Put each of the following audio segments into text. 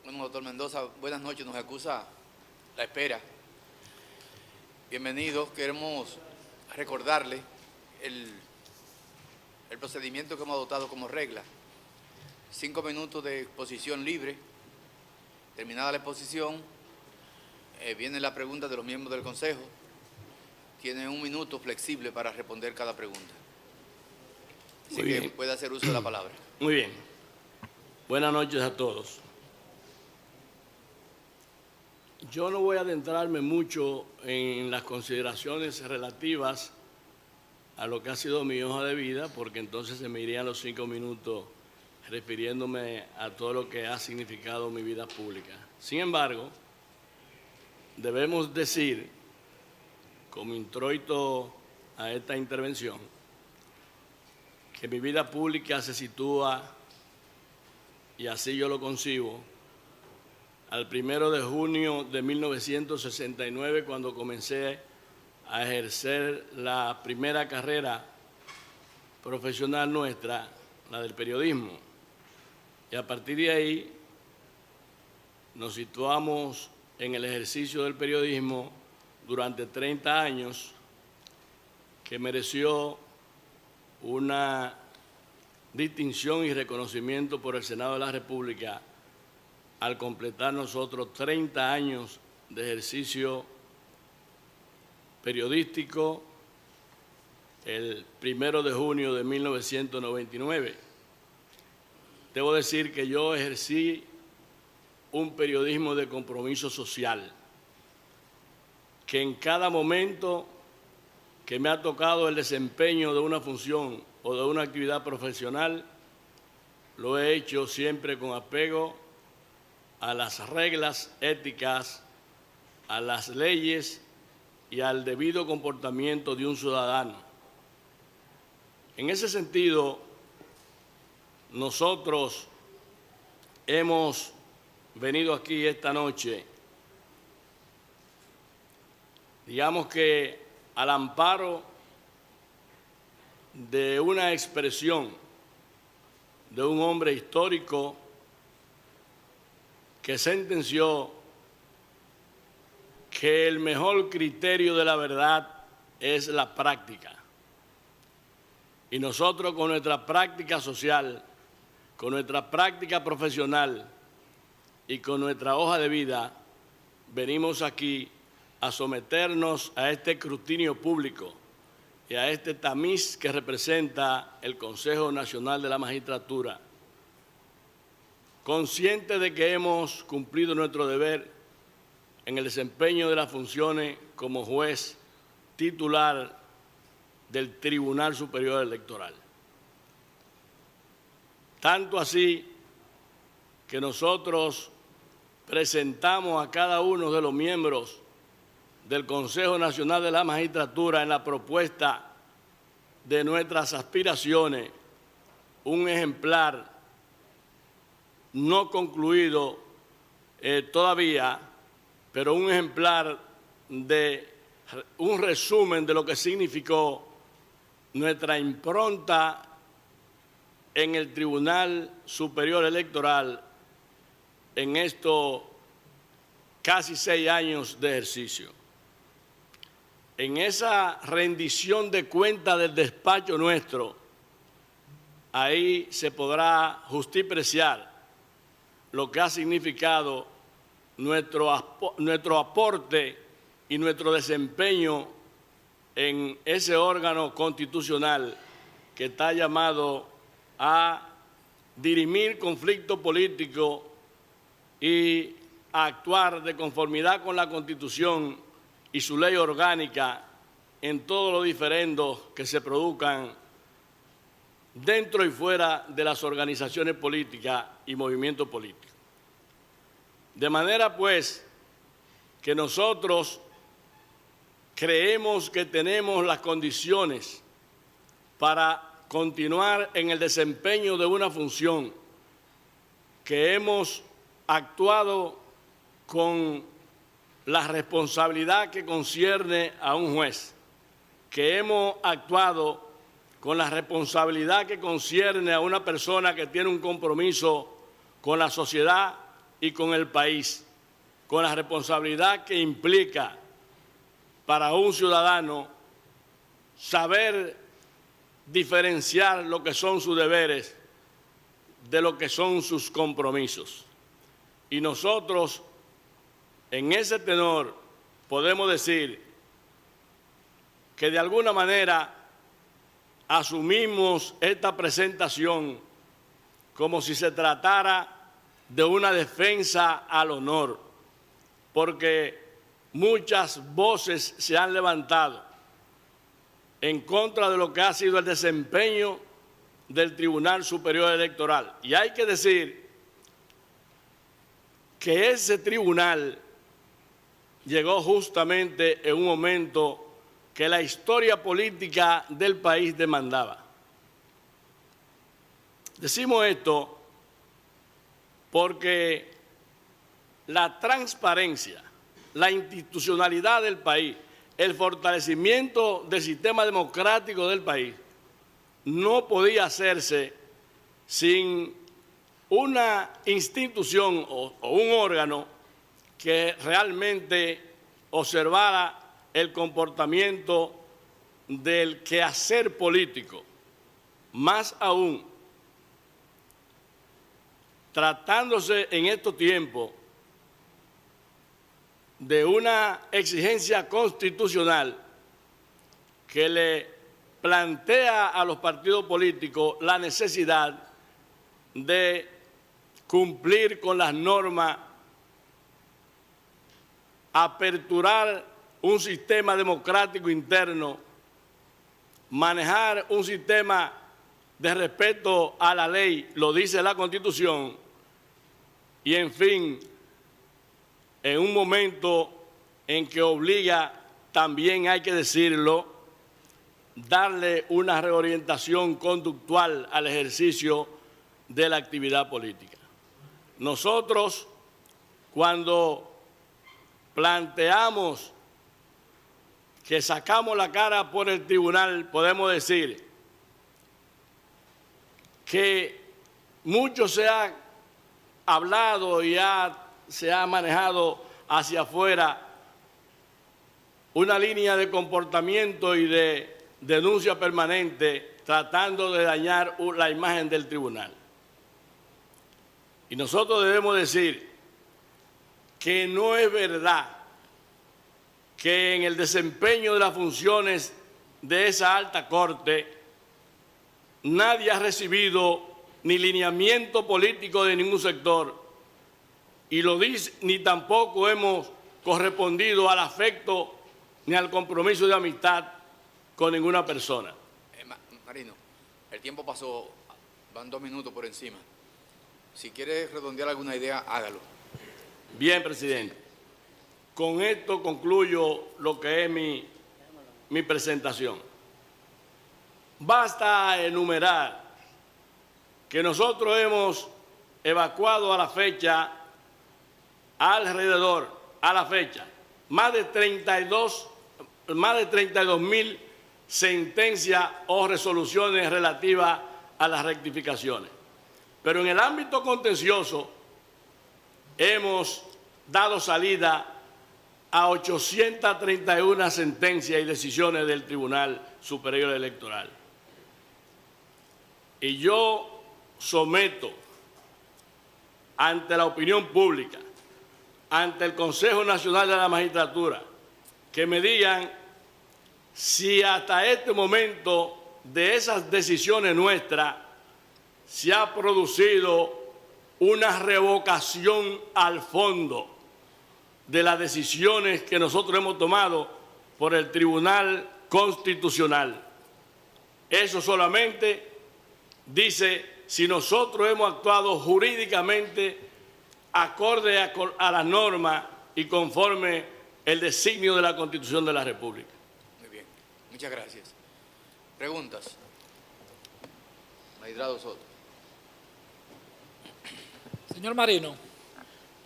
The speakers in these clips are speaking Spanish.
Bueno, doctor Mendoza, buenas noches. Nos acusa la espera. Bienvenidos. Queremos recordarle el procedimiento que hemos adoptado como regla. 5 minutos de exposición libre. Terminada la exposición, viene la pregunta de los miembros del Consejo. Tienen 1 minuto flexible para responder cada pregunta. Así que puede hacer uso de la palabra. Muy bien. Buenas noches a todos. Yo no voy a adentrarme mucho en las consideraciones relativas a lo que ha sido mi hoja de vida, porque entonces se me irían los 5 minutos refiriéndome a todo lo que ha significado mi vida pública. Sin embargo, debemos decir, como introito a esta intervención, que mi vida pública se sitúa, y así yo lo concibo, al 1 de junio de 1969, cuando comencé a ejercer la primera carrera profesional nuestra, la del periodismo. Y a partir de ahí nos situamos en el ejercicio del periodismo durante 30 años, que mereció una distinción y reconocimiento por el Senado de la República al completar nosotros 30 años de ejercicio periodístico el 1 de junio de 1999. Debo decir que yo ejercí un periodismo de compromiso social, que en cada momento que me ha tocado el desempeño de una función o de una actividad profesional, lo he hecho siempre con apego a las reglas éticas, a las leyes y al debido comportamiento de un ciudadano. En ese sentido, nosotros hemos venido aquí esta noche, digamos que al amparo de una expresión de un hombre histórico que sentenció que el mejor criterio de la verdad es la práctica. Y nosotros, con nuestra práctica social, con nuestra práctica profesional y con nuestra hoja de vida, venimos aquí a someternos a este escrutinio público y a este tamiz que representa el Consejo Nacional de la Magistratura, consciente de que hemos cumplido nuestro deber en el desempeño de las funciones como juez titular del Tribunal Superior Electoral. Tanto así que nosotros presentamos a cada uno de los miembros del Consejo Nacional de la Magistratura en la propuesta de nuestras aspiraciones un ejemplar no concluido todavía, pero un ejemplar de un resumen de lo que significó nuestra impronta en el Tribunal Superior Electoral en estos casi 6 años de ejercicio. En esa rendición de cuentas del despacho nuestro, ahí se podrá justipreciar lo que ha significado nuestro aporte y nuestro desempeño en ese órgano constitucional que está llamado a dirimir conflictos políticos y a actuar de conformidad con la Constitución y su ley orgánica en todos los diferendos que se produzcan dentro y fuera de las organizaciones políticas y movimientos políticos. De manera, pues, que nosotros creemos que tenemos las condiciones para continuar en el desempeño de una función, que hemos actuado con la responsabilidad que concierne a un juez, que hemos actuado con la responsabilidad que concierne a una persona que tiene un compromiso con la sociedad y con el país, con la responsabilidad que implica para un ciudadano saber diferenciar lo que son sus deberes de lo que son sus compromisos. Y nosotros, en ese tenor, podemos decir que de alguna manera asumimos esta presentación como si se tratara de una defensa al honor, porque muchas voces se han levantado en contra de lo que ha sido el desempeño del Tribunal Superior Electoral. Y hay que decir que ese tribunal llegó justamente en un momento que la historia política del país demandaba. Decimos esto porque la transparencia, la institucionalidad del país, el fortalecimiento del sistema democrático del país no podía hacerse sin una institución o un órgano que realmente observara el comportamiento del quehacer político. Más aún, tratándose en estos tiempos de una exigencia constitucional que le plantea a los partidos políticos la necesidad de cumplir con las normas, aperturar un sistema democrático interno, manejar un sistema de respeto a la ley, lo dice la Constitución, y en fin, en un momento en que obliga, también hay que decirlo, darle una reorientación conductual al ejercicio de la actividad política. Nosotros, cuando planteamos que sacamos la cara por el tribunal, podemos decir que mucho se ha hablado y se ha manejado hacia afuera una línea de comportamiento y de denuncia permanente tratando de dañar la imagen del tribunal. Y nosotros debemos decir que no es verdad que en el desempeño de las funciones de esa alta corte nadie ha recibido ni lineamiento político de ningún sector, y lo dice, ni tampoco hemos correspondido al afecto ni al compromiso de amistad con ninguna persona. Marino, el tiempo pasó, van 2 minutos por encima. Si quiere redondear alguna idea, hágalo. Bien, presidente. Con esto concluyo lo que es mi presentación. Basta enumerar que nosotros hemos evacuado a la fecha, más de 32.000 sentencias o resoluciones relativas a las rectificaciones. Pero en el ámbito contencioso hemos dado salida a 831 sentencias y decisiones del Tribunal Superior Electoral. Y yo someto ante la opinión pública, ante el Consejo Nacional de la Magistratura, que me digan si hasta este momento de esas decisiones nuestras se ha producido una revocación al fondo de las decisiones que nosotros hemos tomado por el Tribunal Constitucional. Eso solamente dice si nosotros hemos actuado jurídicamente acorde a la norma y conforme el designio de la Constitución de la República. Muy bien, muchas gracias. Preguntas. Magistrado Soto. Señor Marino,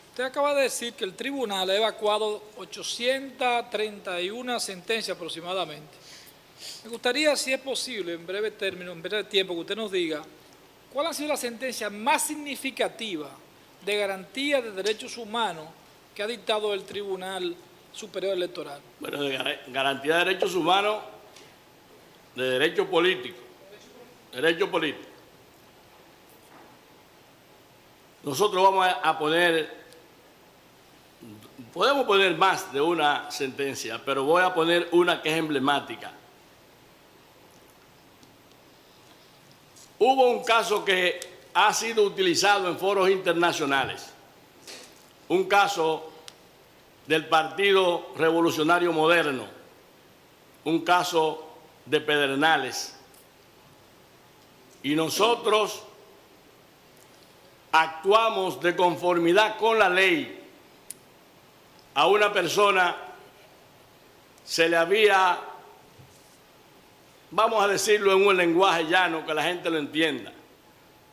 usted acaba de decir que el tribunal ha evacuado 831 sentencias aproximadamente. Me gustaría, si es posible, en breve término, en breve tiempo, que usted nos diga cuál ha sido la sentencia más significativa de garantía de derechos humanos que ha dictado el Tribunal Superior Electoral? Bueno, de garantía de derechos humanos, de derecho político. Derecho político. Nosotros vamos a poner, podemos poner más de una sentencia, pero voy a poner una que es emblemática. Hubo un caso que ha sido utilizado en foros internacionales, un caso del Partido Revolucionario Moderno, un caso de Pedernales, y nosotros actuamos de conformidad con la ley. A una persona se le había, vamos a decirlo en un lenguaje llano que la gente lo entienda,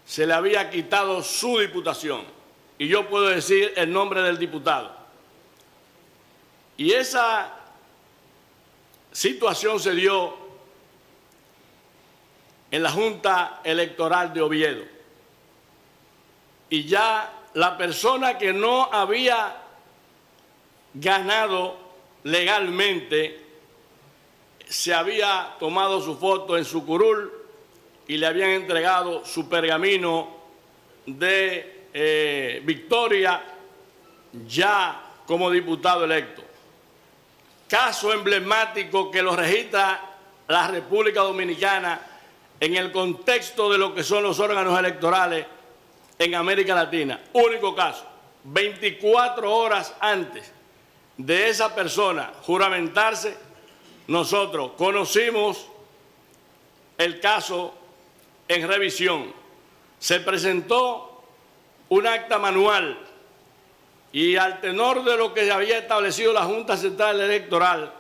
se le había quitado su diputación, y yo puedo decir el nombre del diputado. Y esa situación se dio en la Junta Electoral de Oviedo. Y ya la persona que no había ganado legalmente se había tomado su foto en su curul y le habían entregado su pergamino de victoria ya como diputado electo. Caso emblemático que lo registra la República Dominicana en el contexto de lo que son los órganos electorales en América Latina. Único caso. 24 horas antes de esa persona juramentarse, nosotros conocimos el caso en revisión. Se presentó un acta manual y al tenor de lo que había establecido la Junta Central Electoral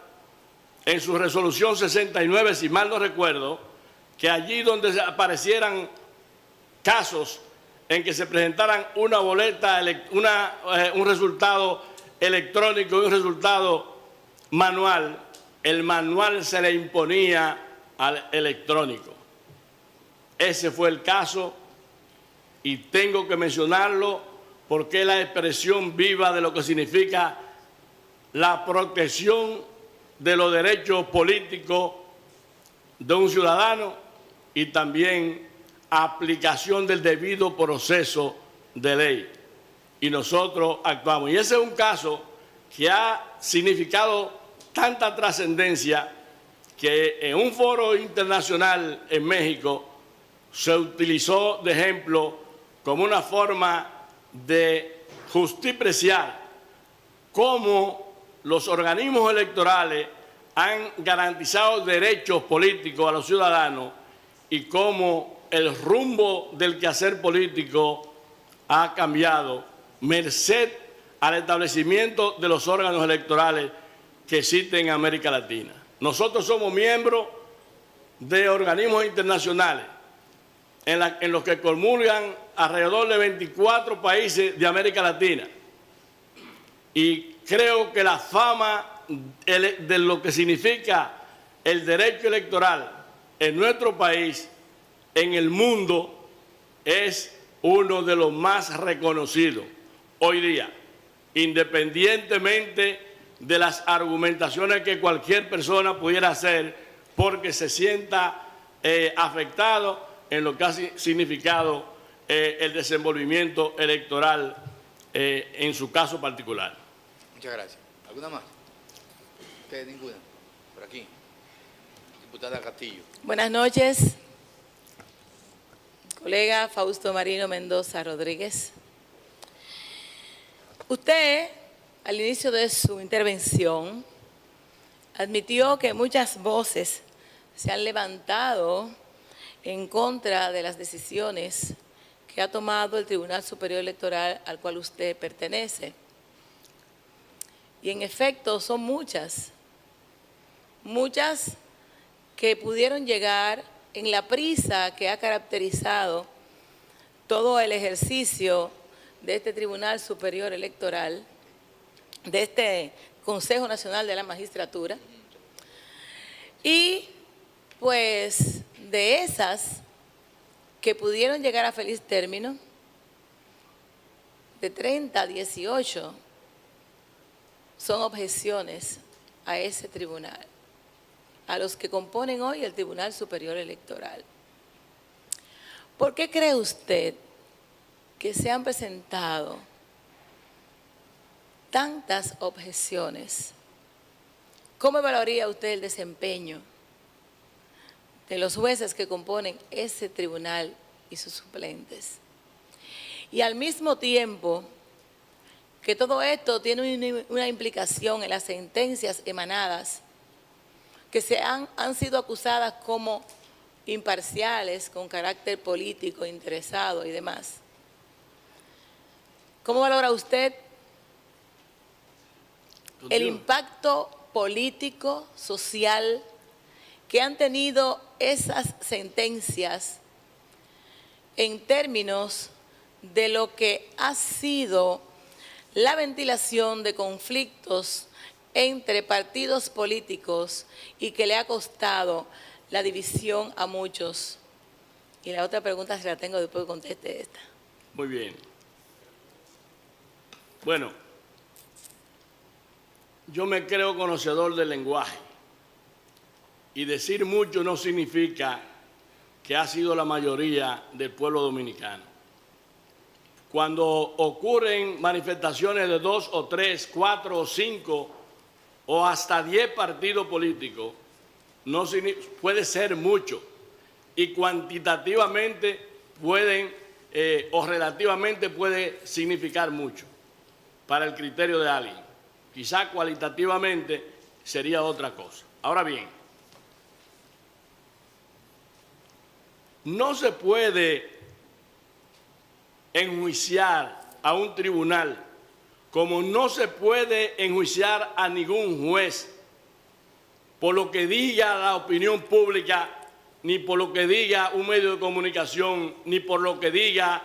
en su resolución 69, si mal no recuerdo, que allí donde aparecieran casos en que se presentaran una boleta, un resultado electrónico y un resultado manual, el manual se le imponía al electrónico. Ese fue el caso y tengo que mencionarlo porque es la expresión viva de lo que significa la protección de los derechos políticos de un ciudadano y también aplicación del debido proceso de ley. Y nosotros actuamos. Y ese es un caso que ha significado tanta trascendencia que en un foro internacional en México se utilizó de ejemplo como una forma de justipreciar cómo los organismos electorales han garantizado derechos políticos a los ciudadanos y cómo el rumbo del quehacer político ha cambiado merced al establecimiento de los órganos electorales que existen en América Latina. Nosotros somos miembros de organismos internacionales en los que comulgan alrededor de 24 países de América Latina. Y creo que la fama de lo que significa el derecho electoral en nuestro país, en el mundo, es uno de los más reconocidos hoy día, independientemente de las argumentaciones que cualquier persona pudiera hacer porque se sienta afectado en lo que ha significado el desenvolvimiento electoral en su caso particular. Muchas gracias. ¿Alguna más? ¿Ustedes ninguna? Por aquí. Diputada Castillo. Buenas noches, colega Fausto Marino Mendoza Rodríguez. Usted, al inicio de su intervención, admitió que muchas voces se han levantado en contra de las decisiones que ha tomado el Tribunal Superior Electoral al cual usted pertenece. Y en efecto son muchas que pudieron llegar en la prisa que ha caracterizado todo el ejercicio de este Tribunal Superior Electoral, de este Consejo Nacional de la Magistratura. Y pues de esas que pudieron llegar a feliz término, de 30 a 18 son objeciones a ese tribunal, a los que componen hoy el Tribunal Superior Electoral. ¿Por qué cree usted que se han presentado tantas objeciones? ¿Cómo evaluaría usted el desempeño de los jueces que componen ese tribunal y sus suplentes? Y al mismo tiempo que todo esto tiene una implicación en las sentencias emanadas, que han sido acusadas como imparciales, con carácter político, interesado y demás. ¿Cómo valora usted el impacto político, social, que han tenido esas sentencias en términos de lo que ha sido la ventilación de conflictos entre partidos políticos y que le ha costado la división a muchos? Y la otra pregunta se la tengo después que conteste esta. Muy bien. Bueno, yo me creo conocedor del lenguaje y decir mucho no significa que ha sido la mayoría del pueblo dominicano. Cuando ocurren manifestaciones de 2 o 3, 4 o 5 o hasta 10 partidos políticos, no puede ser mucho y cuantitativamente pueden o relativamente puede significar mucho para el criterio de alguien. Quizá cualitativamente sería otra cosa. Ahora bien, no se puede enjuiciar a un tribunal como no se puede enjuiciar a ningún juez por lo que diga la opinión pública, ni por lo que diga un medio de comunicación, ni por lo que diga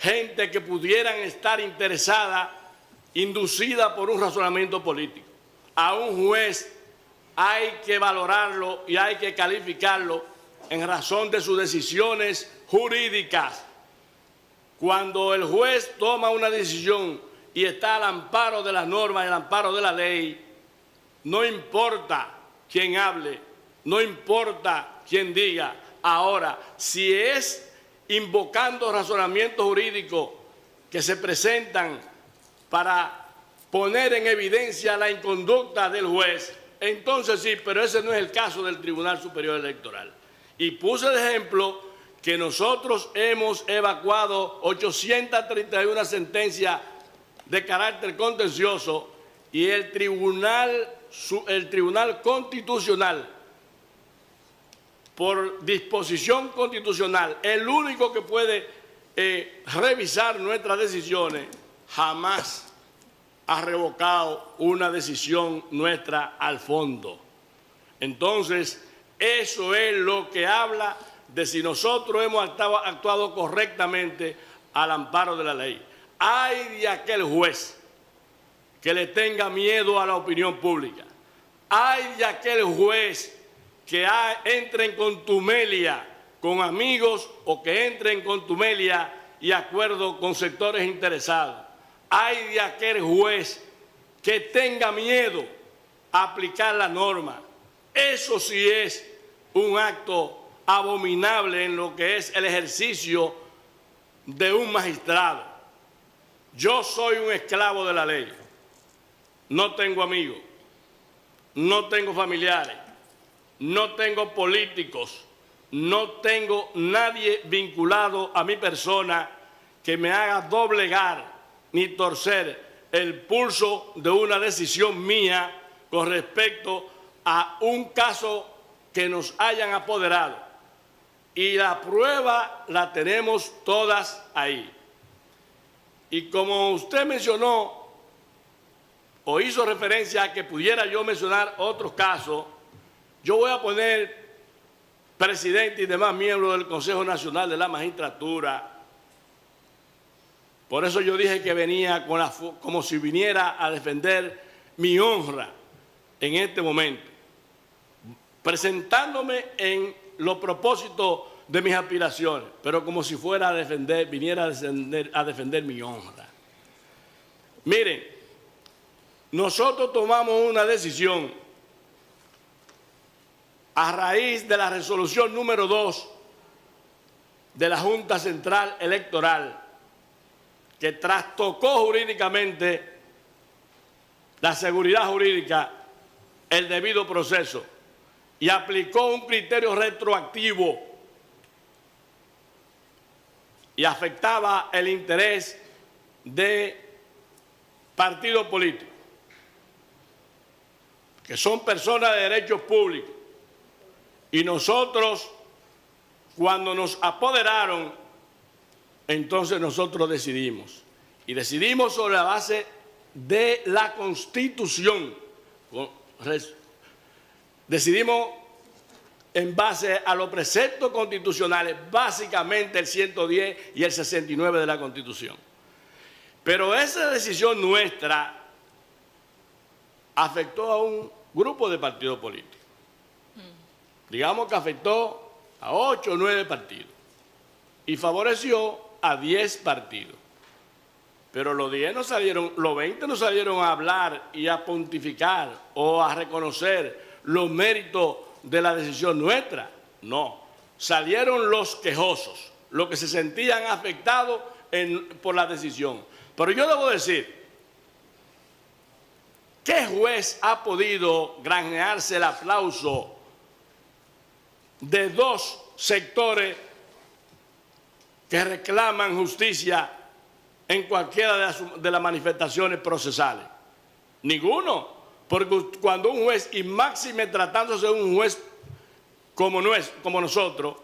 gente que pudieran estar interesada, inducida por un razonamiento político. A un juez hay que valorarlo y hay que calificarlo en razón de sus decisiones jurídicas. Cuando el juez toma una decisión y está al amparo de las normas y al amparo de la ley, no importa quién hable, no importa quién diga. Ahora, si es invocando razonamientos jurídicos que se presentan para poner en evidencia la inconducta del juez, entonces sí, pero ese no es el caso del Tribunal Superior Electoral. Y puse de ejemplo que nosotros hemos evacuado 831 sentencias de carácter contencioso y el Tribunal Constitucional, por disposición constitucional, el único que puede revisar nuestras decisiones, jamás ha revocado una decisión nuestra al fondo. Entonces, eso es lo que habla de si nosotros hemos actuado correctamente al amparo de la ley. Ay de aquel juez que le tenga miedo a la opinión pública. Ay de aquel juez que entre en contumelia con amigos o que entre en contumelia y acuerdo con sectores interesados. Ay de aquel juez que tenga miedo a aplicar la norma. Eso sí es un acto abominable en lo que es el ejercicio de un magistrado. Yo soy un esclavo de la ley. No tengo amigos, no tengo familiares, no tengo políticos, no tengo nadie vinculado a mi persona que me haga doblegar ni torcer el pulso de una decisión mía con respecto a un caso que nos hayan apoderado. Y la prueba la tenemos todas ahí. Y como usted mencionó o hizo referencia a que pudiera yo mencionar otros casos, yo voy a poner presidente y demás miembros del Consejo Nacional de la Magistratura. Por eso yo dije que venía como si viniera a defender mi honra en este momento, presentándome en los propósitos de mis aspiraciones, pero como si fuera a defender, viniera a defender mi honra. Miren, nosotros tomamos una decisión a raíz de la resolución número 2 de la Junta Central Electoral, que trastocó jurídicamente la seguridad jurídica, el debido proceso, y aplicó un criterio retroactivo y afectaba el interés de partidos políticos, que son personas de derechos públicos. Y nosotros, cuando nos apoderaron, entonces nosotros decidimos. Y decidimos sobre la base de la Constitución. Decidimos en base a los preceptos constitucionales, básicamente el 110 y el 69 de la Constitución. Pero esa decisión nuestra afectó a un grupo de partidos políticos. Digamos que afectó a 8 o 9 partidos y favoreció a 10 partidos. Pero los 10 no salieron, los 20 no salieron a hablar y a pontificar o a reconocer los méritos de la decisión nuestra. No, salieron los quejosos, los que se sentían afectados por la decisión. Pero yo debo decir, ¿qué juez ha podido granjearse el aplauso de 2 sectores que reclaman justicia en cualquiera de las manifestaciones procesales? Ninguno, porque cuando un juez, y máxime tratándose de un juez como nosotros,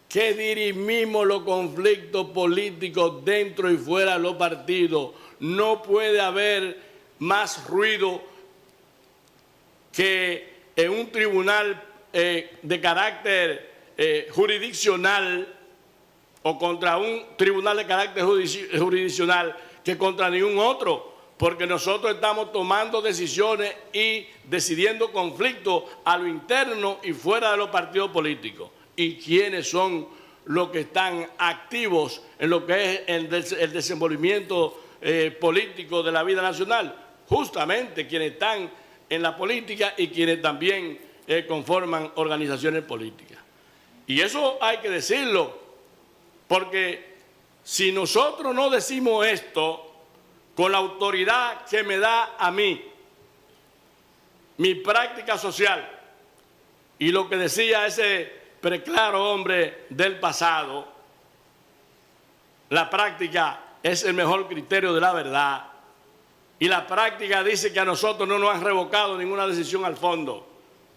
que dirimimos los conflictos políticos dentro y fuera de los partidos, no puede haber más ruido que en un tribunal de carácter jurisdiccional o contra un tribunal de carácter jurisdiccional que contra ningún otro, porque nosotros estamos tomando decisiones y decidiendo conflictos a lo interno y fuera de los partidos políticos. ¿Y quiénes son los que están activos en lo que es el desenvolvimiento político de la vida nacional? Justamente quienes están en la política y quienes también conforman organizaciones políticas. Y eso hay que decirlo, porque si nosotros no decimos esto con la autoridad que me da a mí, mi práctica social, y lo que decía ese preclaro hombre del pasado, la práctica es el mejor criterio de la verdad, y la práctica dice que a nosotros no nos han revocado ninguna decisión al fondo.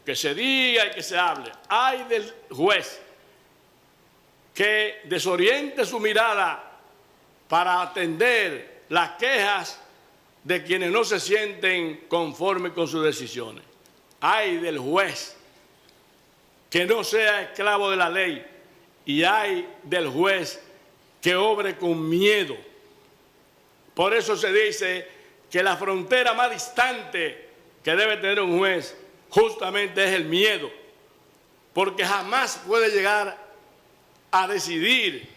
Que se diga y que se hable. Ay del juez que desoriente su mirada para atender las quejas de quienes no se sienten conformes con sus decisiones. Ay del juez que no sea esclavo de la ley, y ay del juez que obre con miedo. Por eso se dice que la frontera más distante que debe tener un juez justamente es el miedo, porque jamás puede llegar a decidir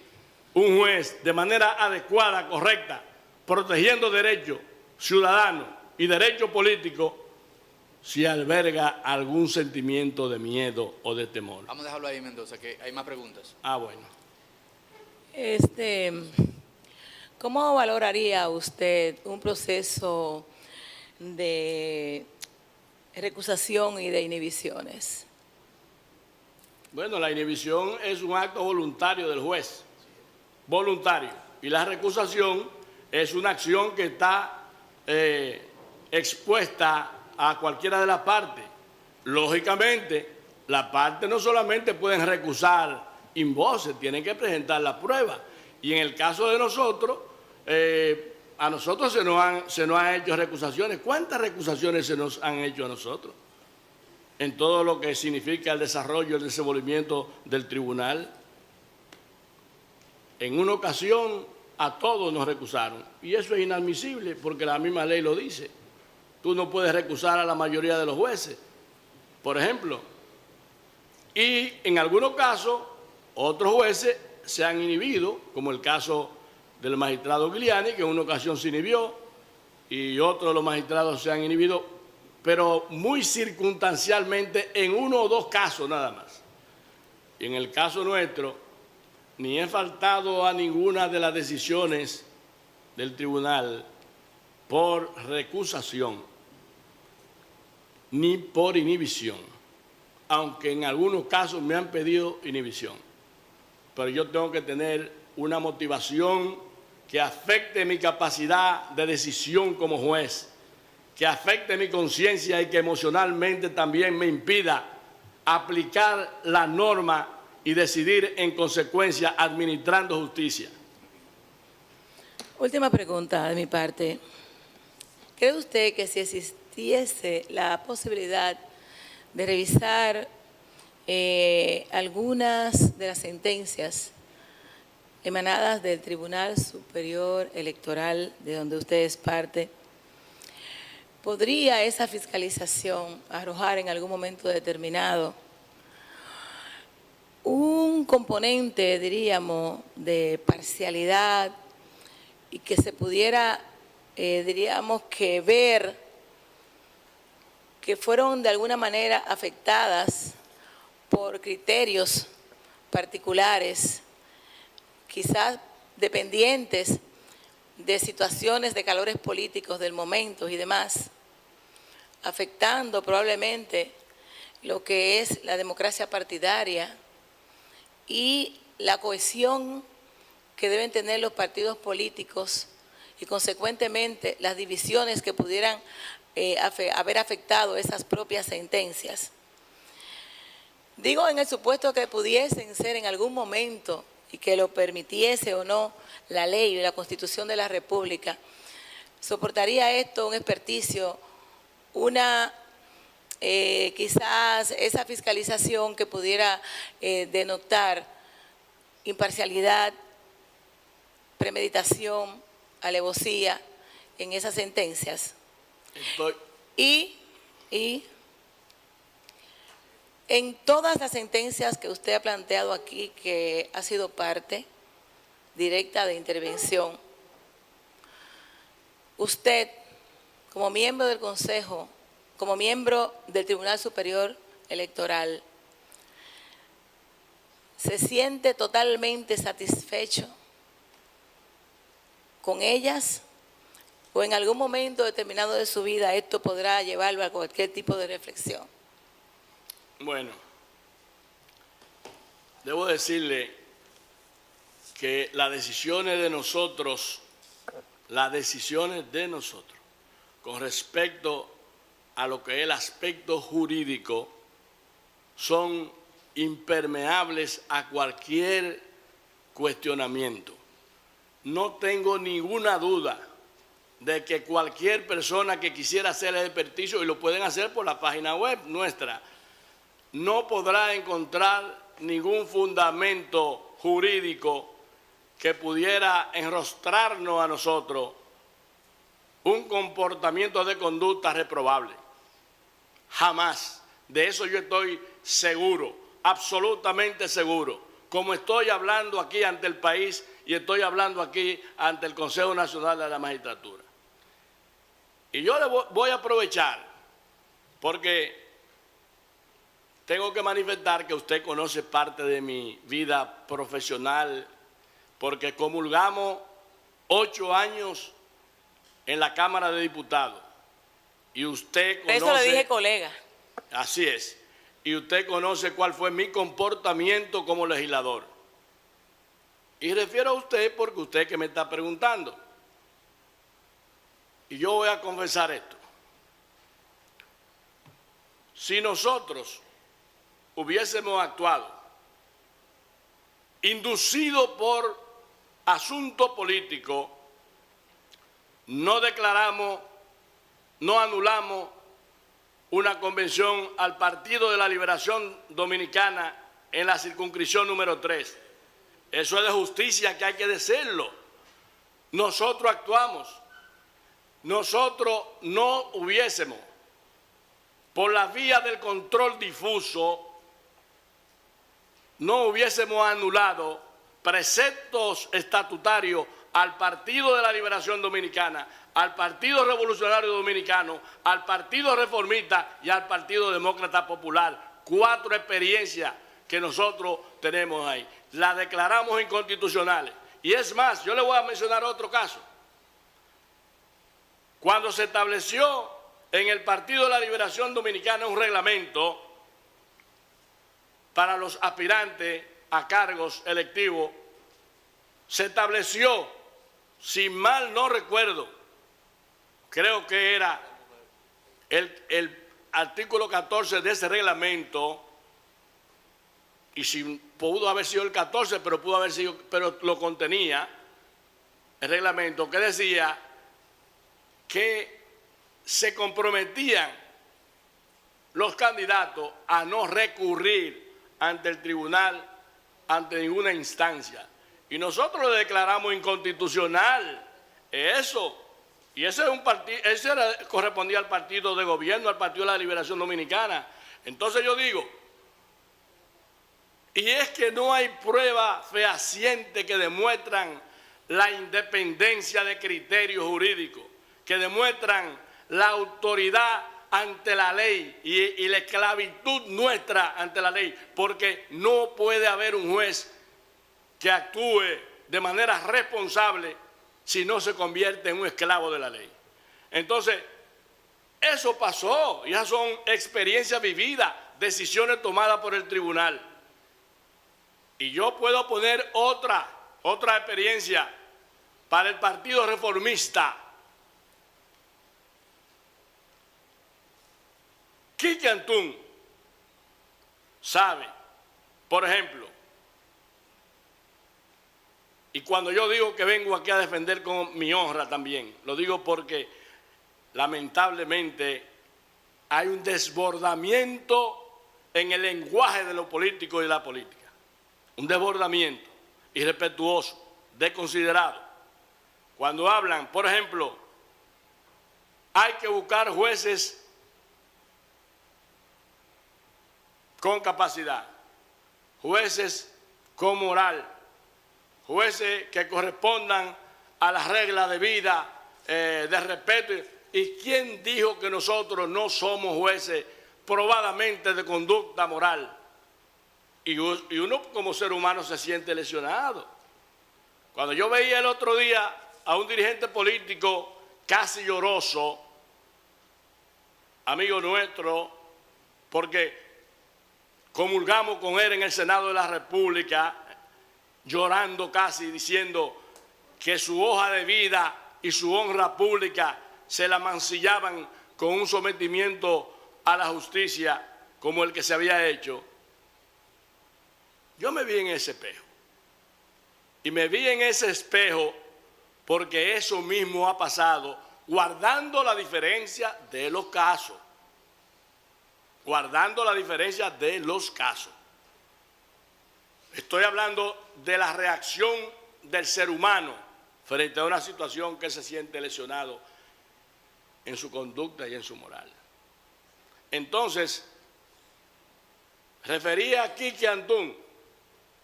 un juez de manera adecuada, correcta, protegiendo derechos ciudadanos y derechos políticos, si alberga algún sentimiento de miedo o de temor. Vamos a dejarlo ahí, Mendoza, que hay más preguntas. Ah, bueno. ¿Cómo valoraría usted un proceso de recusación y de inhibiciones? Bueno, la inhibición es un acto voluntario del juez, voluntario, y la recusación es una acción que está expuesta a cualquiera de las partes. Lógicamente, las partes no solamente pueden recusar in voce, tienen que presentar la prueba, y en el caso de nosotros, a nosotros se nos han hecho recusaciones. ¿Cuántas recusaciones se nos han hecho a nosotros? En todo lo que significa el desarrollo, el desenvolvimiento del tribunal. En una ocasión a todos nos recusaron, y eso es inadmisible porque la misma ley lo dice. Tú no puedes recusar a la mayoría de los jueces, por ejemplo. Y en algunos casos, otros jueces se han inhibido, como el caso del magistrado Giuliani, que en una ocasión se inhibió, y otros de los magistrados se han inhibido, pero muy circunstancialmente en 1 o 2 casos nada más. Y en el caso nuestro, ni he faltado a ninguna de las decisiones del tribunal por recusación, ni por inhibición, aunque en algunos casos me han pedido inhibición. Pero yo tengo que tener una motivación que afecte mi capacidad de decisión como juez, que afecte mi conciencia y que emocionalmente también me impida aplicar la norma y decidir en consecuencia administrando justicia. Última pregunta de mi parte. ¿Cree usted que si existiese la posibilidad de revisar algunas de las sentencias emanadas del Tribunal Superior Electoral, de donde usted es parte, podría esa fiscalización arrojar en algún momento determinado un componente, diríamos, de parcialidad y que se pudiera, diríamos, que ver que fueron de alguna manera afectadas por criterios particulares, quizás dependientes de situaciones de calores políticos del momento y demás, afectando probablemente lo que es la democracia partidaria y la cohesión que deben tener los partidos políticos y consecuentemente las divisiones que pudieran haber afectado esas propias sentencias. Digo en el supuesto que pudiesen ser en algún momento y que lo permitiese o no la ley y la Constitución de la República, ¿soportaría esto un experticio, quizás esa fiscalización que pudiera denotar imparcialidad, premeditación, alevosía en esas sentencias? Y en todas las sentencias que usted ha planteado aquí, que ha sido parte directa de intervención, usted, como miembro del Consejo, como miembro del Tribunal Superior Electoral, ¿se siente totalmente satisfecho con ellas? ¿O en algún momento determinado de su vida esto podrá llevarlo a cualquier tipo de reflexión? Bueno, debo decirle que las decisiones de nosotros con respecto a lo que es el aspecto jurídico son impermeables a cualquier cuestionamiento. No tengo ninguna duda de que cualquier persona que quisiera hacer el experticio, y lo pueden hacer por la página web nuestra, no podrá encontrar ningún fundamento jurídico que pudiera enrostrarnos a nosotros un comportamiento de conducta reprobable. Jamás. De eso yo estoy seguro, absolutamente seguro. Como estoy hablando aquí ante el país y estoy hablando aquí ante el Consejo Nacional de la Magistratura. Y yo le voy a aprovechar, porque tengo que manifestar que usted conoce parte de mi vida profesional, porque comulgamos 8 años en la Cámara de Diputados. Y usted conoce... Eso le dije colega. Así es. Y usted conoce cuál fue mi comportamiento como legislador. Y refiero a usted porque usted que me está preguntando. Y yo voy a confesar esto. Si nosotros hubiésemos actuado inducido por asunto político, no declaramos, no anulamos una convención al Partido de la Liberación Dominicana en la circunscripción número 3. Eso es de justicia, que hay que decirlo. Nosotros actuamos. Nosotros no hubiésemos, por la vía del control difuso, no hubiésemos anulado preceptos estatutarios al Partido de la Liberación Dominicana, al Partido Revolucionario Dominicano, al Partido Reformista y al Partido Demócrata Popular. 4 experiencias que nosotros tenemos ahí. Las declaramos inconstitucionales. Y es más, yo le voy a mencionar otro caso. Cuando se estableció en el Partido de la Liberación Dominicana un reglamento para los aspirantes a cargos electivos, se estableció, si mal no recuerdo, creo que era el artículo 14 de ese reglamento, y si pudo haber sido el 14, pero pudo haber sido, pero lo contenía el reglamento, que decía que se comprometían los candidatos a no recurrir ante el tribunal, ante ninguna instancia. Y nosotros le declaramos inconstitucional eso. Y ese correspondía al partido de gobierno, al Partido de la Liberación Dominicana. Entonces yo digo, y es que no hay pruebas fehacientes que demuestran la independencia de criterios jurídicos, que demuestran la autoridad ante la ley y la esclavitud nuestra ante la ley, porque no puede haber un juez que actúe de manera responsable si no se convierte en un esclavo de la ley. Entonces, eso pasó, y esas son experiencias vividas, decisiones tomadas por el tribunal. Y yo puedo poner otra experiencia para el Partido Reformista. Quique Antún sabe, por ejemplo, y cuando yo digo que vengo aquí a defender con mi honra también, lo digo porque lamentablemente hay un desbordamiento en el lenguaje de lo político y de la política. Un desbordamiento irrespetuoso, desconsiderado. Cuando hablan, por ejemplo, hay que buscar jueces con capacidad, jueces con moral, jueces que correspondan a las reglas de vida, de respeto. ¿Y quién dijo que nosotros no somos jueces probadamente de conducta moral? Y uno como ser humano se siente lesionado. Cuando yo veía el otro día a un dirigente político casi lloroso, amigo nuestro, porque comulgamos con él en el Senado de la República, llorando casi, diciendo que su hoja de vida y su honra pública se la mancillaban con un sometimiento a la justicia como el que se había hecho. Yo me vi en ese espejo. Y me vi en ese espejo porque eso mismo ha pasado, guardando la diferencia de los casos. Guardando la diferencia de los casos. Estoy hablando de la reacción del ser humano frente a una situación que se siente lesionado en su conducta y en su moral. Entonces, refería a Quique Antún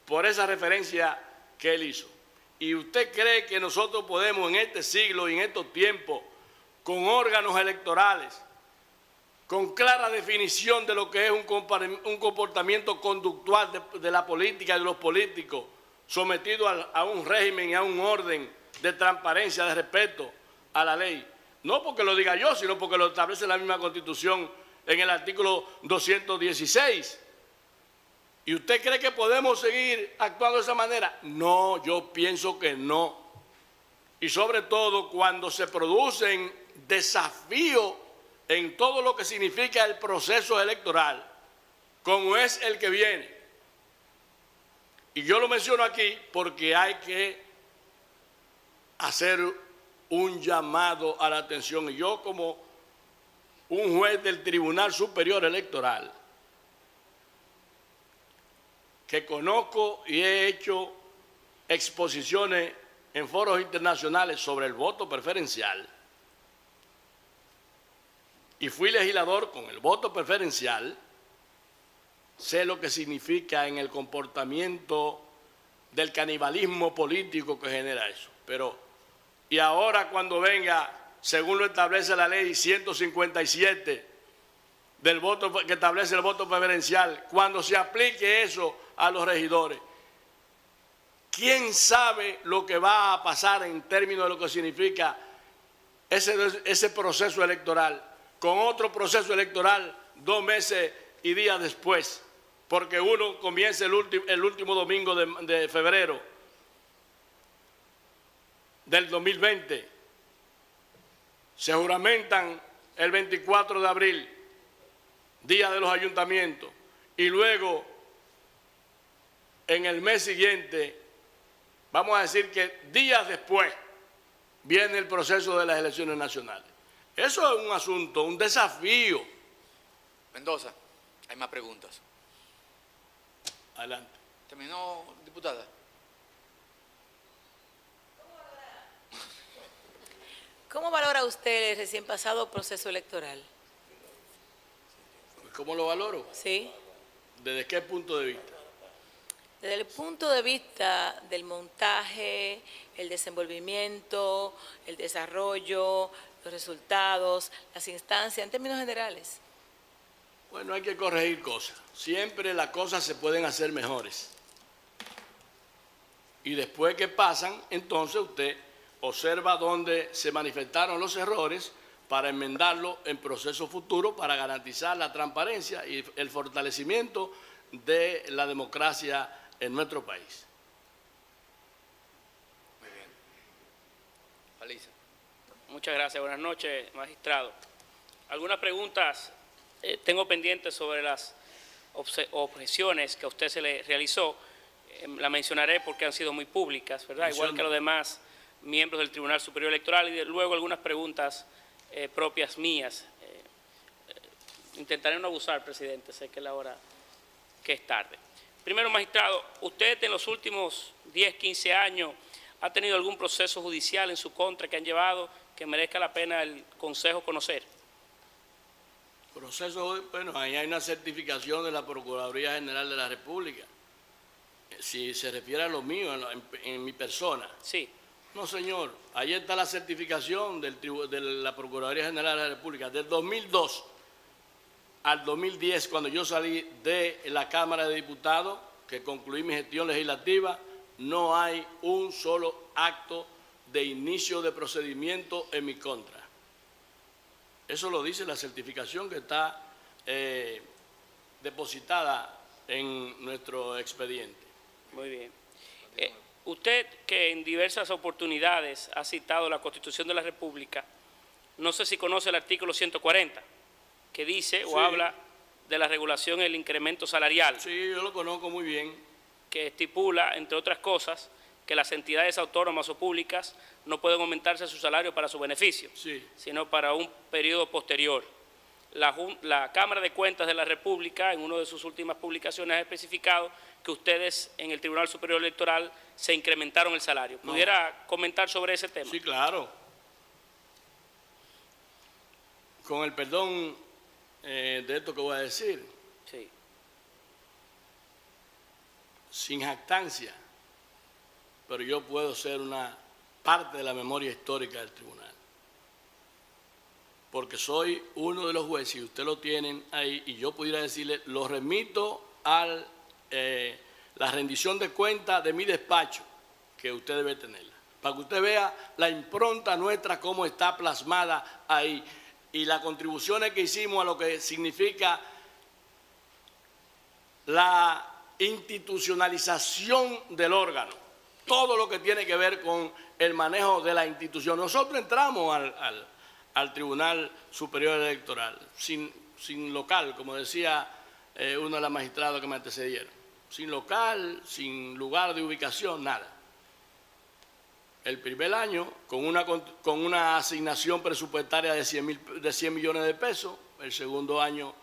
por esa referencia que él hizo. ¿Y usted cree que nosotros podemos en este siglo y en estos tiempos, con órganos electorales, con clara definición de lo que es un comportamiento conductual de la política y de los políticos, sometido a un régimen y a un orden de transparencia, de respeto a la ley? No porque lo diga yo, sino porque lo establece la misma Constitución en el artículo 216. ¿Y usted cree que podemos seguir actuando de esa manera? No, yo pienso que no. Y sobre todo cuando se producen desafíos en todo lo que significa el proceso electoral, como es el que viene. Y yo lo menciono aquí porque hay que hacer un llamado a la atención. Y yo, como un juez del Tribunal Superior Electoral, que conozco y he hecho exposiciones en foros internacionales sobre el voto preferencial, y fui legislador con el voto preferencial, sé lo que significa en el comportamiento del canibalismo político que genera eso. y ahora cuando venga, según lo establece la ley 157 del voto que establece el voto preferencial, cuando se aplique eso a los regidores, ¿quién sabe lo que va a pasar en términos de lo que significa ese proceso electoral, con otro proceso electoral 2 meses y días después? Porque uno comienza el último domingo de febrero del 2020. Se juramentan el 24 de abril, día de los ayuntamientos, y luego en el mes siguiente, vamos a decir que días después, viene el proceso de las elecciones nacionales. Eso es un asunto, un desafío. Mendoza, hay más preguntas. Adelante. ¿Terminó, diputada? ¿Cómo valora usted el recién pasado proceso electoral? ¿Cómo lo valoro? ¿Sí? ¿Desde qué punto de vista? Desde el punto de vista del montaje, el desenvolvimiento, el desarrollo, los resultados, las instancias, en términos generales. Bueno, hay que corregir cosas. Siempre las cosas se pueden hacer mejores. Y después que pasan, entonces usted observa dónde se manifestaron los errores para enmendarlo en proceso futuro, para garantizar la transparencia y el fortalecimiento de la democracia en nuestro país. Muy bien. Alisa. Muchas gracias. Buenas noches, magistrado. Algunas preguntas tengo pendientes sobre las objeciones que a usted se le realizó. La mencionaré porque han sido muy públicas, ¿verdad? Igual que los demás miembros del Tribunal Superior Electoral, y luego algunas preguntas propias mías. Intentaré no abusar, presidente, sé que la hora que es tarde. Primero, magistrado, ¿usted en los últimos 10, 15 años ha tenido algún proceso judicial en su contra que han llevado que merezca la pena el Consejo conocer? Proceso, bueno, ahí hay una certificación de la Procuraduría General de la República. Si se refiere a lo mío, en mi persona. Sí. No, señor, ahí está la certificación de la Procuraduría General de la República. Del 2002 al 2010, cuando yo salí de la Cámara de Diputados, que concluí mi gestión legislativa, no hay un solo acto de inicio de procedimiento en mi contra. Eso lo dice la certificación que está depositada en nuestro expediente. Muy bien. Usted, que en diversas oportunidades ha citado la Constitución de la República, no sé si conoce el artículo 140, que dice o habla de la regulación y el incremento salarial. Sí, yo lo conozco muy bien. Que estipula, entre otras cosas, que las entidades autónomas o públicas no pueden aumentarse su salario para su beneficio, sino para un periodo posterior. La Cámara de Cuentas de la República, en una de sus últimas publicaciones, ha especificado que ustedes en el Tribunal Superior Electoral se incrementaron el salario. ¿Pudiera comentar sobre ese tema? Sí, claro. Con el perdón de esto que voy a decir. Sí. Sin jactancia, pero yo puedo ser una parte de la memoria histórica del tribunal. Porque soy uno de los jueces, y usted lo tienen ahí, y yo pudiera decirle, lo remito a la rendición de cuentas de mi despacho, que usted debe tenerla, para que usted vea la impronta nuestra, cómo está plasmada ahí, y las contribuciones que hicimos a lo que significa la institucionalización del órgano, todo lo que tiene que ver con el manejo de la institución. Nosotros entramos al Tribunal Superior Electoral sin local, como decía uno de los magistrados que me antecedieron, sin local, sin lugar de ubicación, nada. El primer año con una asignación presupuestaria de 100 millones de pesos, el segundo año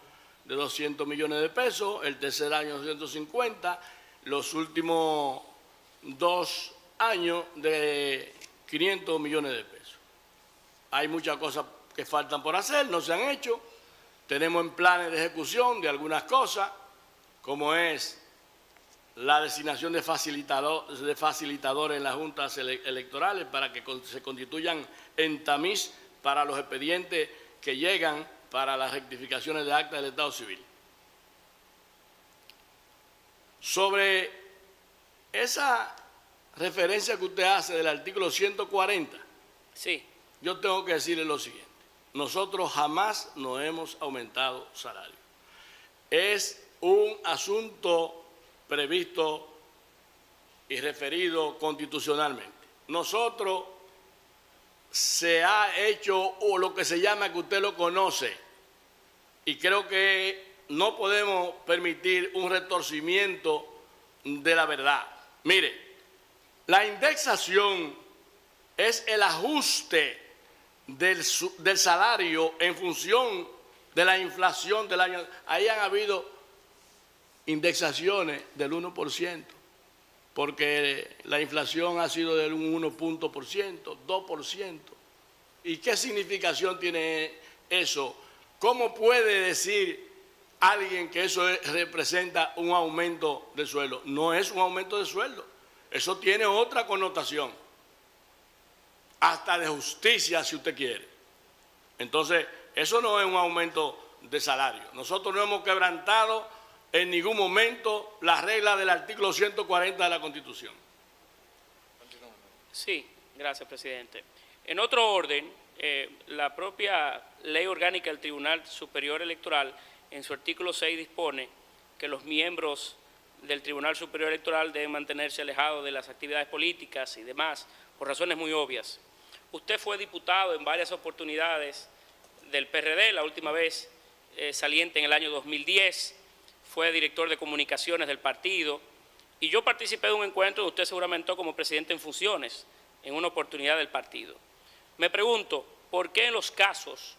de 200 millones de pesos, el tercer año 250, los últimos 2 años de 500 millones de pesos. Hay muchas cosas que faltan por hacer, no se han hecho. Tenemos en planes de ejecución de algunas cosas, como es la designación de facilitadores en las juntas electorales para que se constituyan en tamiz para los expedientes que llegan para las rectificaciones de acta del Estado Civil. Sobre esa referencia que usted hace del artículo 140, Sí. yo tengo que decirle lo siguiente. Nosotros jamás nos hemos aumentado salario. Es un asunto previsto y referido constitucionalmente. Nosotros se ha hecho lo que se llama, que usted lo conoce, y creo que no podemos permitir un retorcimiento de la verdad. Mire, la indexación es el ajuste del salario en función de la inflación del año. Ahí han habido indexaciones del 1%, porque la inflación ha sido del 1%, 2%. ¿Y qué significación tiene eso? ¿Cómo puede decir alguien que eso representa un aumento de sueldo? No es un aumento de sueldo, eso tiene otra connotación, hasta de justicia si usted quiere. Entonces, eso no es un aumento de salario. Nosotros no hemos quebrantado en ningún momento las reglas del artículo 140 de la Constitución. Sí, gracias, presidente. En otro orden, la propia Ley Orgánica del Tribunal Superior Electoral, en su artículo 6, dispone que los miembros del Tribunal Superior Electoral deben mantenerse alejados de las actividades políticas y demás, por razones muy obvias. Usted fue diputado en varias oportunidades del PRD, la última vez saliente en el año 2010, fue director de comunicaciones del partido, y yo participé de un encuentro donde usted seguramente como presidente en funciones, en una oportunidad del partido. Me pregunto, ¿por qué en los casos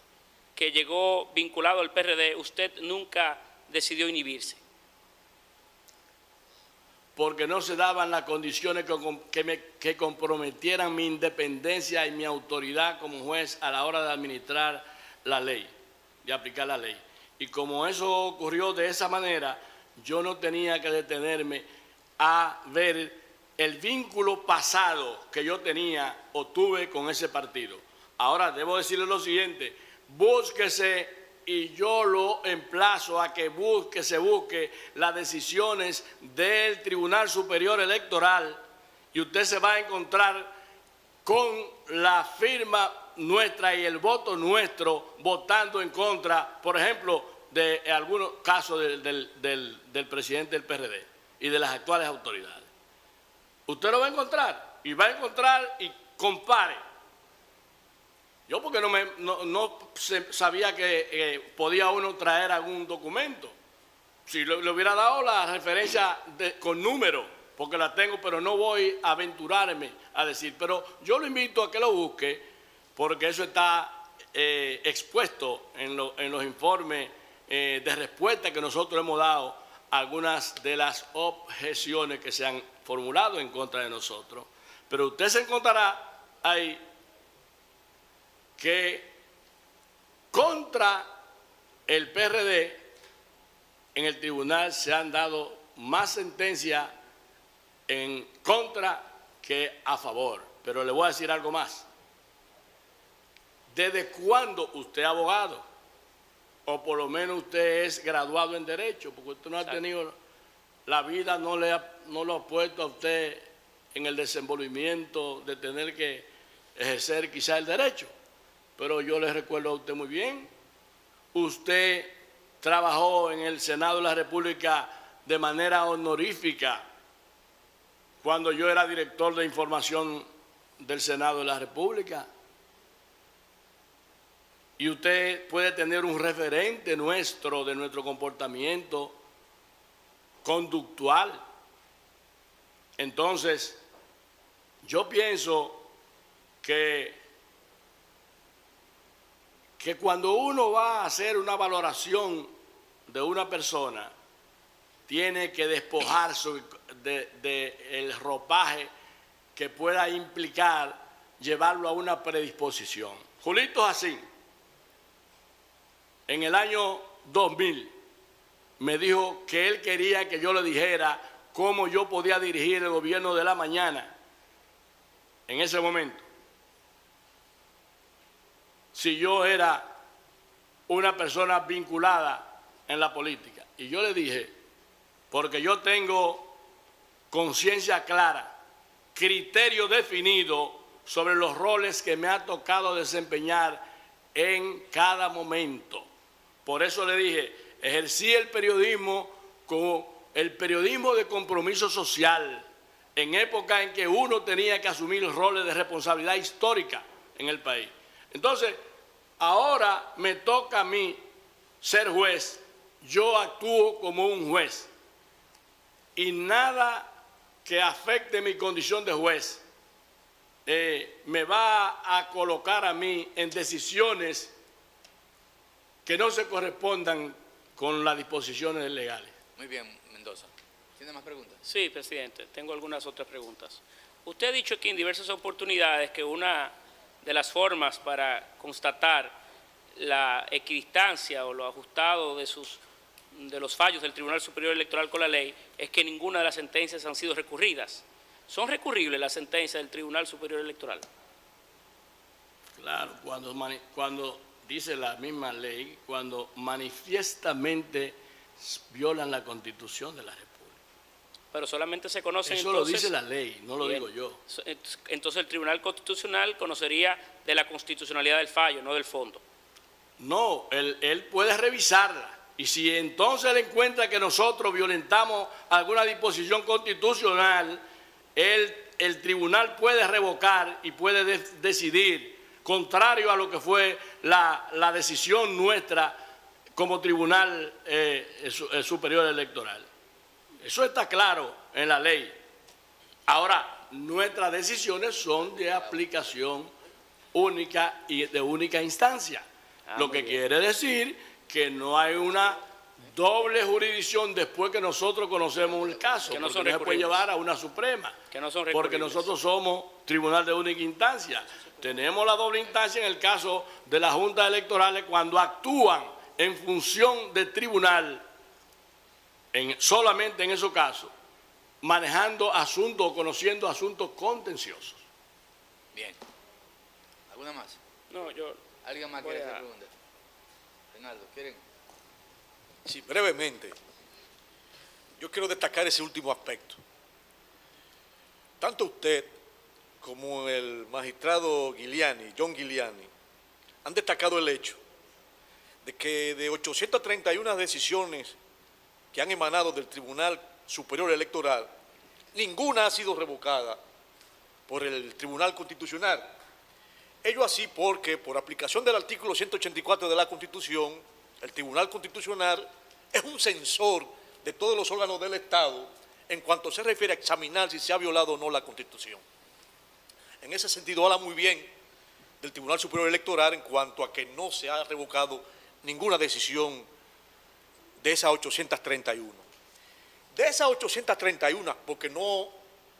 que llegó vinculado al PRD usted nunca decidió inhibirse? Porque no se daban las condiciones que comprometieran mi independencia y mi autoridad como juez a la hora de administrar la ley, de aplicar la ley. Y como eso ocurrió de esa manera, yo no tenía que detenerme a ver el vínculo pasado que yo tenía o tuve con ese partido. Ahora, debo decirle lo siguiente, búsquese, y yo lo emplazo a que se busque las decisiones del Tribunal Superior Electoral, y usted se va a encontrar con la firma nuestra y el voto nuestro votando en contra, por ejemplo, de algunos casos del presidente del PRD y de las actuales autoridades. Usted lo va a encontrar, y y compare. Yo porque no sabía que podía uno traer algún documento. Si le hubiera dado la referencia con número, porque la tengo, pero no voy a aventurarme a decir. Pero yo lo invito a que lo busque, porque eso está expuesto en los informes de respuesta que nosotros hemos dado a algunas de las objeciones que se han formulado en contra de nosotros. Pero usted se encontrará ahí que contra el PRD en el tribunal se han dado más sentencias en contra que a favor. Pero le voy a decir algo más. ¿Desde cuándo usted es abogado? O por lo menos usted es graduado en Derecho, porque usted no ha tenido, la vida no lo ha puesto a usted en el desenvolvimiento de tener que ejercer quizá el derecho. Pero yo le recuerdo a usted muy bien, usted trabajó en el Senado de la República de manera honorífica cuando yo era director de información del Senado de la República. Y usted puede tener un referente nuestro de nuestro comportamiento conductual. Entonces, yo pienso que cuando uno va a hacer una valoración de una persona, tiene que despojarse del ropaje que pueda implicar llevarlo a una predisposición. Julito Jacín, en el año 2000, me dijo que él quería que yo le dijera cómo yo podía dirigir el gobierno de la mañana en ese momento, si yo era una persona vinculada en la política. Y yo le dije, porque yo tengo conciencia clara, criterio definido sobre los roles que me ha tocado desempeñar en cada momento. Por eso le dije, ejercí el periodismo como el periodismo de compromiso social, en época en que uno tenía que asumir roles de responsabilidad histórica en el país. Entonces, ahora me toca a mí ser juez, yo actúo como un juez y nada que afecte mi condición de juez me va a colocar a mí en decisiones que no se correspondan con las disposiciones legales. Muy bien, Mendoza. ¿Tiene más preguntas? Sí, presidente, tengo algunas otras preguntas. Usted ha dicho aquí en diversas oportunidades que una de las formas para constatar la equidistancia o lo ajustado de los fallos del Tribunal Superior Electoral con la ley es que ninguna de las sentencias han sido recurridas. ¿Son recurribles las sentencias del Tribunal Superior Electoral? Claro, cuando dice la misma ley, cuando manifiestamente violan la Constitución de la República. Pero solamente se conocen Eso entonces... lo dice la ley, no lo Bien. digo yo. Entonces el Tribunal Constitucional conocería de la constitucionalidad del fallo, no del fondo. No, él puede revisarla. Y si entonces él encuentra que nosotros violentamos alguna disposición constitucional, el tribunal puede revocar y puede decidir, contrario a lo que fue la decisión nuestra como Tribunal Superior Electoral. Eso está claro en la ley. Ahora, nuestras decisiones son de aplicación única y de única instancia. Lo que quiere decir que no hay una doble jurisdicción después que nosotros conocemos el caso, Que no porque son no se puede recurribles. llevar a una Suprema, Que no son porque recurribles. nosotros somos tribunal de única instancia. Tenemos la doble instancia en el caso de las juntas electorales cuando actúan en función de tribunal, solamente en esos casos, manejando asuntos o conociendo asuntos contenciosos. Bien. ¿Alguna más? No, yo... ¿Alguien más Voy quiere a- hacer preguntas? Reinaldo, ¿quieren? Sí, brevemente. Yo quiero destacar ese último aspecto. Tanto usted como el magistrado John Giuliani, han destacado el hecho de que de 831 decisiones que han emanado del Tribunal Superior Electoral, ninguna ha sido revocada por el Tribunal Constitucional. Ello así porque, por aplicación del artículo 184 de la Constitución, el Tribunal Constitucional es un censor de todos los órganos del Estado en cuanto se refiere a examinar si se ha violado o no la Constitución. En ese sentido, habla muy bien del Tribunal Superior Electoral en cuanto a que no se ha revocado ninguna decisión de esas 831. De esas 831, porque no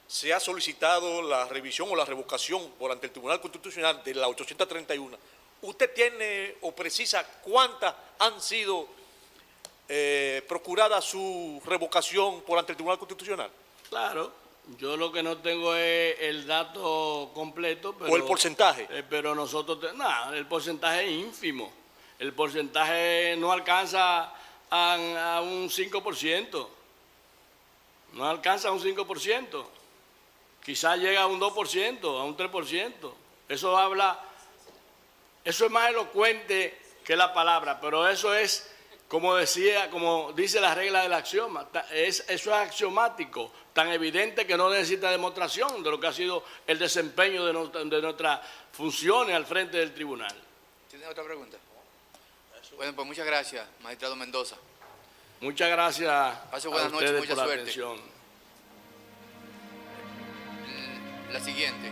se ha solicitado la revisión o la revocación por ante el Tribunal Constitucional de las 831, ¿usted tiene o precisa cuántas han sido procurada su revocación por ante el Tribunal Constitucional? Claro, yo lo que no tengo es el dato completo, pero, ¿O el porcentaje? Pero nosotros, el porcentaje es ínfimo. El porcentaje no alcanza a un 5%. No alcanza a un 5%. Quizás llega a un 2%, a un 3%. Eso es más elocuente que la palabra, pero eso es, como dice la regla del axioma, eso es axiomático, tan evidente que no necesita demostración de lo que ha sido el desempeño de nuestras funciones al frente del tribunal. ¿Tiene otra pregunta? Bueno, pues muchas gracias, magistrado Mendoza. Muchas gracias Pase a buenas noches, ustedes mucha por la suerte. atención. La siguiente.